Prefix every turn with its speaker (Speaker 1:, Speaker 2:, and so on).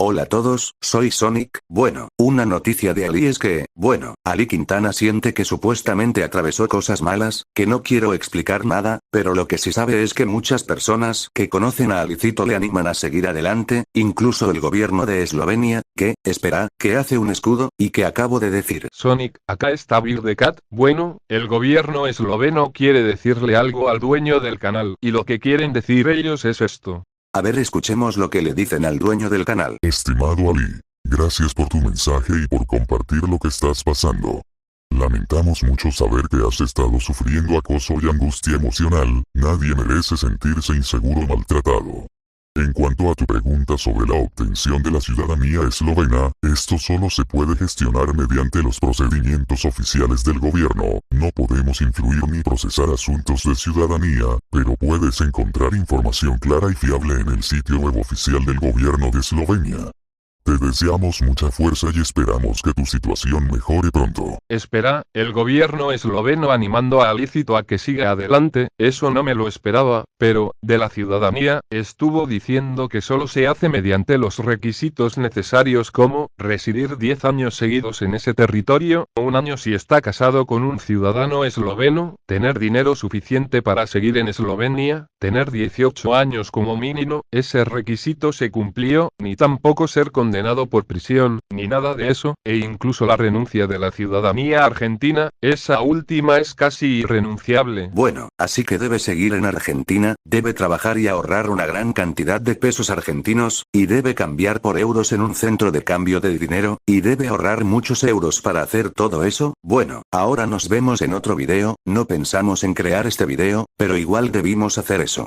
Speaker 1: Hola a todos, soy Sonic. Bueno, una noticia de Ali es que, Ali Quintana siente que supuestamente atravesó cosas malas, que no quiero explicar nada, pero lo que sí sabe es que muchas personas que conocen a Alicito le animan a seguir adelante, incluso el gobierno de Eslovenia, que hace un escudo, y que acabo de decir.
Speaker 2: Sonic, acá está Cat. Bueno, el gobierno esloveno quiere decirle algo al dueño del canal, y lo que quieren decir ellos es esto.
Speaker 1: A ver, escuchemos lo que le dicen al dueño del canal.
Speaker 3: Estimado Ali, gracias por tu mensaje y por compartir lo que estás pasando. Lamentamos mucho saber que has estado sufriendo acoso y angustia emocional. Nadie merece sentirse inseguro o maltratado. En cuanto a tu pregunta sobre la obtención de la ciudadanía eslovena, esto solo se puede gestionar mediante los procedimientos oficiales del gobierno. No podemos influir ni procesar asuntos de ciudadanía, pero puedes encontrar información clara y fiable en el sitio web oficial del gobierno de Eslovenia. Te deseamos mucha fuerza y esperamos que tu situación mejore pronto.
Speaker 2: Espera, el gobierno esloveno animando a Alicito a que siga adelante, eso no me lo esperaba, pero, de la ciudadanía, estuvo diciendo que solo se hace mediante los requisitos necesarios como, residir 10 años seguidos en ese territorio, o un año si está casado con un ciudadano esloveno, tener dinero suficiente para seguir en Eslovenia, tener 18 años como mínimo, ese requisito se cumplió, ni tampoco ser condenado por prisión, ni nada de eso, e incluso la renuncia de la ciudadanía argentina, esa última es casi irrenunciable.
Speaker 1: Bueno, así que debe seguir en Argentina, debe trabajar y ahorrar una gran cantidad de pesos argentinos, y debe cambiar por euros en un centro de cambio de dinero, y debe ahorrar muchos euros para hacer todo eso. Bueno, ahora nos vemos en otro video, no pensamos en crear este video, pero igual debimos hacer eso.